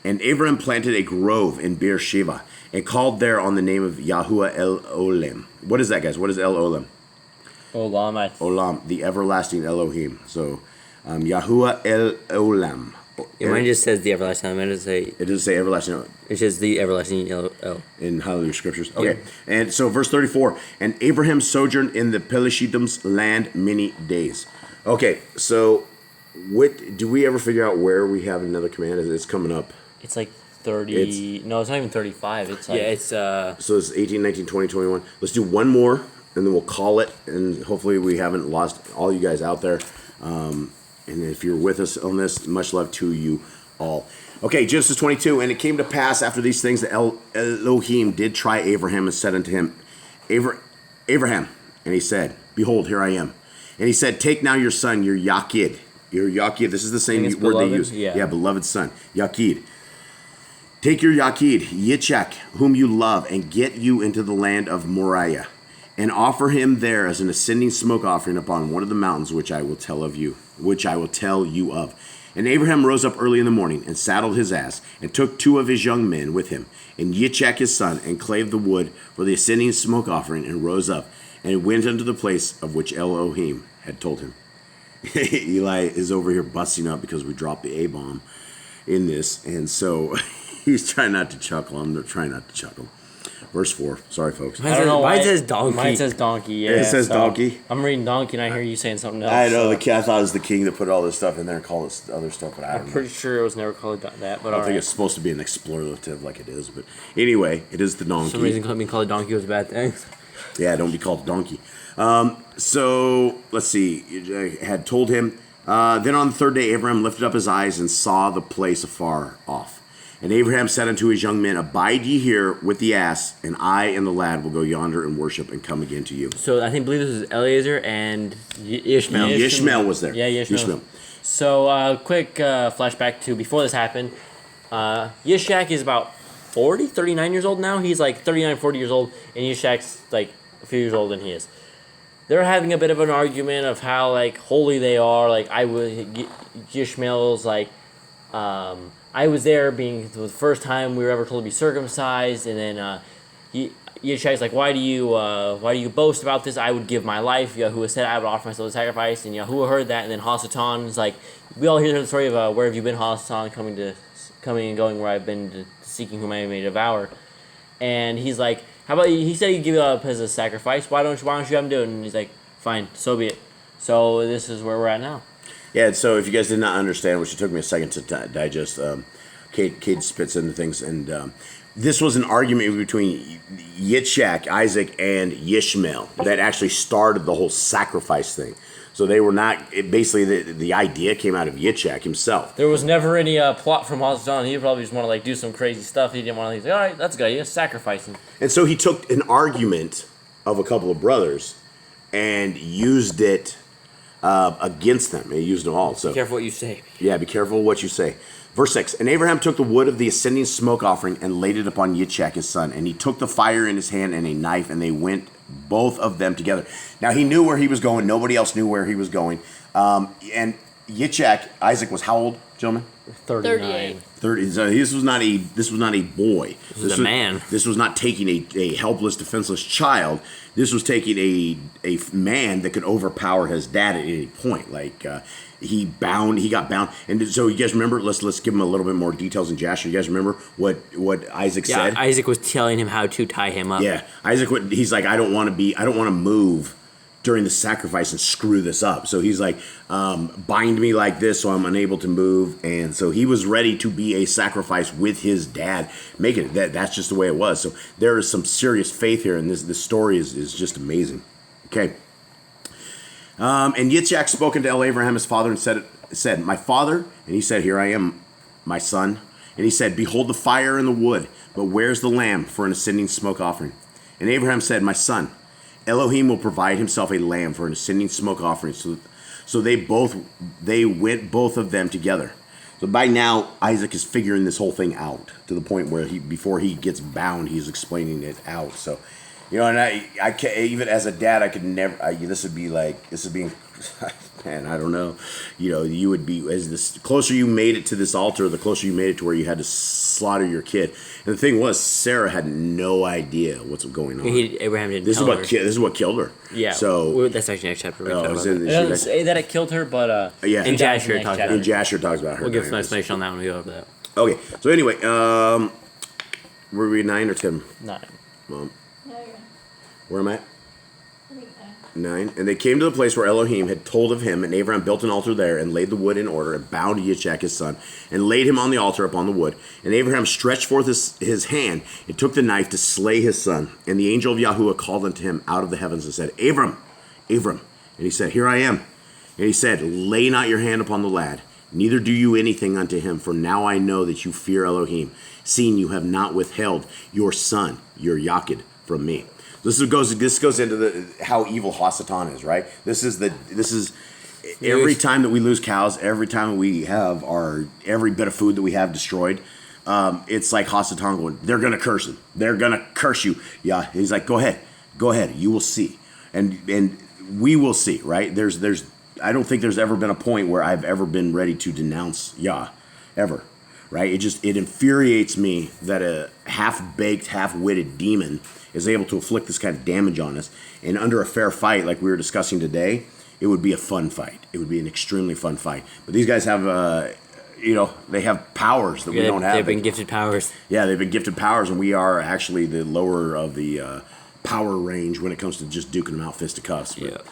And Abraham planted a grove in Beersheba, and called there on the name of Yahuwah El Olam. What is that, guys? What is El Olam?
Olam.
Olam, the everlasting Elohim. So, Yahuwah El Olam.
Mine just says the everlasting. I'm going to say
It doesn't say everlasting.
it's just the everlasting L.
In Hallelujah Scriptures. Okay. Yeah. And so verse 34, and Abraham sojourned in the Pelishittim's land many days. Okay, so do we ever figure out where we have another command? It's coming up.
It's like 30. No, it's not even 35. It's like,
Yeah, it's
So it's 18, 19, 20, 21. Let's do one more, and then we'll call it, and hopefully we haven't lost all you guys out there. And if you're with us on this, much love to you all. Okay, Genesis 22. And it came to pass after these things that Elohim did try Abraham and said unto him, Abraham. And he said, behold, here I am. And he said, take now your son, your Yachid. Your Yachid, this is the same word
beloved?
they use.
Yeah,
beloved son, Yachid. Take your Yachid, Yitzchak, whom you love, and get you into the land of Moriah, and offer him there as an ascending smoke offering upon one of the mountains which I will tell you of. And Abraham rose up early in the morning, and saddled his ass, and took 2 of his young men with him, and Yitzchak his son, and clave the wood for the ascending smoke offering, and rose up, and went unto the place of which Elohim had told him. Eli is over here busting up because we dropped the A-bomb in this, and so he's trying not to chuckle. I'm trying not to chuckle. Verse 4. Sorry, folks.
I don't know
Mine
why.
says donkey.
Mine says donkey. Yeah,
It says donkey?
I'm reading donkey, and I hear you saying something else.
I know,
so
I thought it was the king that put all this stuff in there and called it other stuff, but I don't
I'm
know.
pretty sure it was never called that. But
I don't think it's supposed to be an explorative like it is, but anyway, it is the donkey.
For some reason, being called a donkey was a bad thing.
Yeah, don't be called a donkey. So, let's see. I had told him, then on the third day, Abraham lifted up his eyes and saw the place afar off. And Abraham said unto his young men, Abide ye here with the ass, and I and the lad will go yonder and worship and come again to you.
So I believe this is Eliezer and Ishmael.
Ishmael was there.
Yeah, Ishmael. So, quick flashback to before this happened. Yishak is about 39 years old now. He's like 39, 40 years old, and Yishak's like a few years older than he is. They're having a bit of an argument of how like holy they are. Like Ishmael's like, I was there being the first time we were ever told to be circumcised, and then Yishak's like, why do you boast about this? I would give my life. Yahuwah said I would offer myself as a sacrifice, and Yahuwah heard that, and then Hasatan is like, we all hear the story of where have you been, Hasatan, coming and going where I've been seeking whom I may devour, and he's like, how about he said he'd give it up as a sacrifice. Why don't you have him do it? And he's like, fine, so be it. So this is where we're at now.
Yeah, so if you guys did not understand, which it took me a second to digest, Kate spits into things, and this was an argument between Yitzhak, Isaac, and Ishmael that actually started the whole sacrifice thing. So they were not, basically the idea came out of Yitzhak himself.
There was never any plot from Hasatan. He probably just want to like do some crazy stuff. He didn't want to. He's like, all right, that's a good idea. Sacrifice him.
And so he took an argument of a couple of brothers and used it against them. He used them all. So
Be careful what you say.
yeah, be careful what you say. Verse 6, And Abraham took the wood of the ascending smoke offering and laid it upon Yitzchak his son. And he took the fire in his hand and a knife, and they went both of them together. Now he knew where he was going. Nobody else knew where he was going. And Yitzchak, Isaac was how old, gentlemen?
38.
30. So this was not a boy. This
was a man.
This was not taking a helpless, defenseless child. This was taking a man that could overpower his dad at any point. Like he got bound, and so you guys remember. Let's give him a little bit more details in Jasher. You guys remember what Isaac
Yeah,
said?
Isaac was telling him how to tie him up.
Yeah, Isaac. He's like, I don't want to move during the sacrifice and screw this up. So he's like, bind me like this so I'm unable to move. And so he was ready to be a sacrifice with his dad, making it. That's just the way it was. So there is some serious faith here, and this story is just amazing. Okay. And Yitzhak spoke unto Abraham his father and said, My father? And he said, Here I am, my son. And he said, Behold the fire and the wood, but where's the lamb for an ascending smoke offering? And Abraham said, My son, Elohim will provide himself a lamb for an ascending smoke offering. So they went both of them together. So by now, Isaac is figuring this whole thing out to the point where before he gets bound, he's explaining it out. So, you know, and I can't, even as a dad, I could never, this would be, man, I don't know. You know, you would be, the closer you made it to this altar, the closer you made it to where you had to slaughter your kid. And the thing was, Sarah had no idea what's going on.
Abraham didn't
This
tell her.
This is what killed her.
Yeah.
So
that's actually next chapter.
Oh,
It doesn't say that it killed her, but
yeah.
And Jasher
next
talks
chapter.
about
And
it.
Jasher talks about her.
We'll give some
dying.
explanation on that when we go over that.
Okay. So anyway, were we 9 or 10?
9.
Mom,
No, you're
where am I?
I think
9. And they came to the place where Elohim had told of him, and Abraham built an altar there and laid the wood in order and bound Yitzchak his son and laid him on the altar upon the wood. And Abraham stretched forth his hand and took the knife to slay his son. And the angel of Yahuwah called unto him out of the heavens and said, Abram, Abram. And he said, Here I am. And he said, Lay not your hand upon the lad, neither do you anything unto him, for now I know that you fear Elohim, seeing you have not withheld your son, your Yachid, from me. This goes into how evil Hasatan is, right? This is every time that we lose cows, every time we have every bit of food that we have destroyed, it's like Hasatan going, they're gonna curse him. They're gonna curse you. Yeah, he's like, go ahead, you will see, and we will see, right? I don't think there's ever been a point where I've ever been ready to denounce Yah, ever, right? It infuriates me that a half-baked, half-witted demon is able to inflict this kind of damage on us. And under a fair fight, like we were discussing today, it would be a fun fight. It would be an extremely fun fight. But these guys have they have powers that we don't have.
They've been gifted powers.
Yeah, they've been gifted powers, and we are actually the lower of the power range when it comes to just duking them out fisticuffs. But,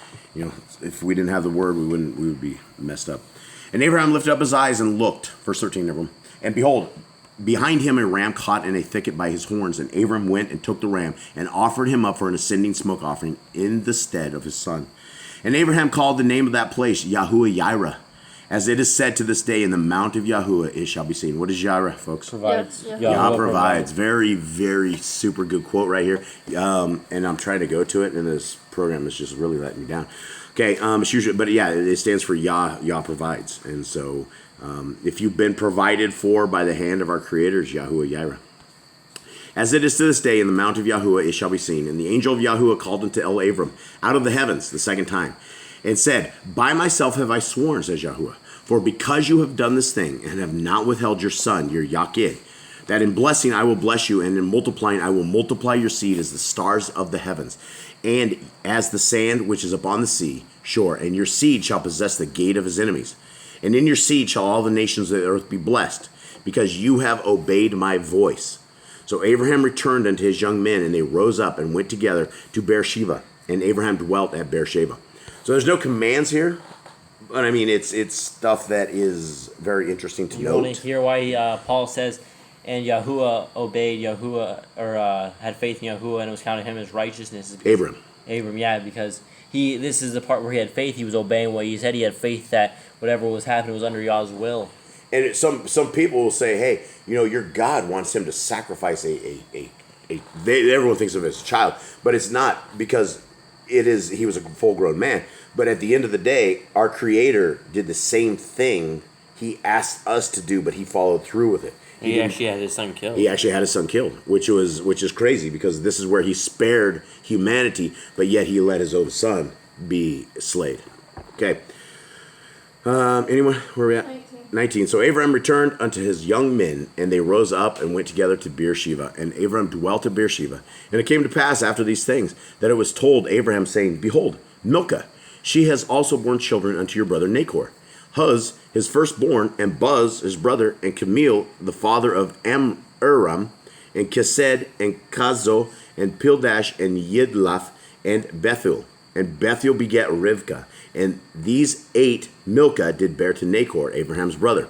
if we didn't have the word, we would be messed up. And Abraham lifted up his eyes and looked, verse 13 of them, and behold, behind him a ram caught in a thicket by his horns, and Abram went and took the ram and offered him up for an ascending smoke offering in the stead of his son. And Abraham called the name of that place YHWH, as it is said to this day, in the mount of Yahuwah it shall be seen. What is Yahweh, folks?
Provides.
Yeah.
Yah provides. Very, very super good quote right here. And I'm trying to go to it, and this program is just really letting me down. Okay, it's usually, but yeah, it stands for Yah provides. And so if you've been provided for by the hand of our Creator, it's YHWH. As it is to this day, in the mount of Yahuwah it shall be seen. And the angel of Yahuwah called unto Abram out of the heavens the second time, and said, By myself have I sworn, says Yahuwah, for because you have done this thing, and have not withheld your son, your Yaqid, that in blessing I will bless you, and in multiplying I will multiply your seed as the stars of the heavens, and as the sand which is upon the sea shore, and your seed shall possess the gate of his enemies. And in your seed shall all the nations of the earth be blessed, because you have obeyed my voice. So Abraham returned unto his young men, and they rose up and went together to Beersheba, and Abraham dwelt at Beersheba. So there's no commands here, but I mean, it's stuff that is very interesting to
You
note.
want to hear why Paul says, and Yahuwah obeyed Yahuwah, or had faith in Yahuwah, and it was counted him as righteousness.
Abram.
Yeah, because this is the part where he had faith. He was obeying what he said. He had faith that whatever was happening was under Yah's will.
And some people will say, hey, your God wants him to sacrifice everyone thinks of it as a child, but it's not, because he was a full-grown man. But at the end of the day, our Creator did the same thing he asked us to do, but he followed through with it.
He actually had his son killed.
He actually had his son killed, which is crazy, because this is where he spared humanity, but yet he let his own son be slayed. Okay. Anyone? Where are we at? 19. So Abraham returned unto his young men, and they rose up and went together to Beersheba. And Abraham dwelt at Beersheba. And it came to pass after these things that it was told Abraham, saying, Behold, Milcah, she has also borne children unto your brother Nachor. Huz, his firstborn, and Buz, his brother, and Camil, the father of Aram, and Kesed, and Kazo, and Pildash, and Yidlaf, and Bethuel. And Bethuel begat Rivkah. And these 8 Milcah did bear to Nachor, Abraham's brother.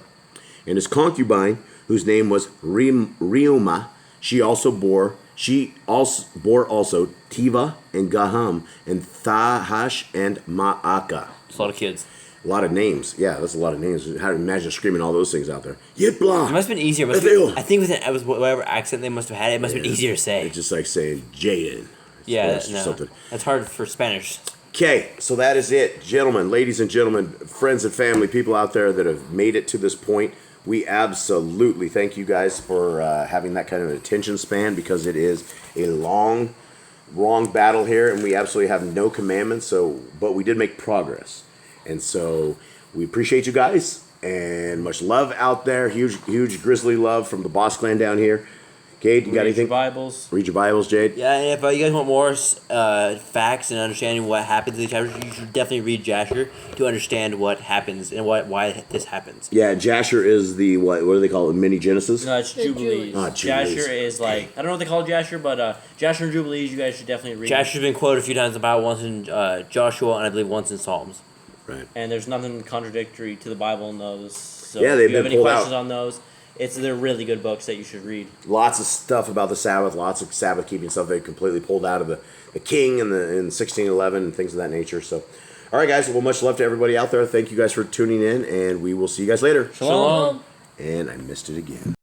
And his concubine, whose name was Reumah, she bore also Tiva, and Gaham, and Thahash, and Ma'akah.
It's a lot of kids.
A lot of names. Yeah, that's a lot of names. How to imagine screaming all those things out there. Yitblah.
It must have been easier. I think with whatever accent they must have had, it must have been easier to say.
It's just like saying Jaden.
Yeah,
Something.
That's hard for Spanish.
Okay, so that is it. Gentlemen, ladies and gentlemen, friends and family, people out there that have made it to this point, we absolutely thank you guys for having that kind of an attention span, because it is a long battle here, and we absolutely have no commandments, but we did make progress. And so we appreciate you guys, and much love out there. Huge grizzly love from the Boss Clan down here. Cade, you got anything? Read your Bibles, Jade.
Yeah, and if you guys want more facts and understanding what happens in the chapters, you should definitely read Jasher to understand what happens and why this happens.
Yeah, Jasher is the, what do they call it, mini Genesis?
No, it's Jubilees.
Jubilees.
Jasher is like, I don't know what they call Jasher, but Jasher and Jubilees, you guys should definitely read.
Jasher's been quoted a few times in the Bible, once in Joshua, and I believe once in Psalms.
Right.
And there's nothing contradictory to the Bible in those. So
Yeah, they've
if you have
been
any
pulled
questions
out.
on those, they're really good books that you should read.
Lots of stuff about the Sabbath, lots of Sabbath keeping stuff they completely pulled out of the King in 1611 and things of that nature. So, all right, guys. Well, much love to everybody out there. Thank you guys for tuning in, and we will see you guys later.
Shalom.
And I missed it again.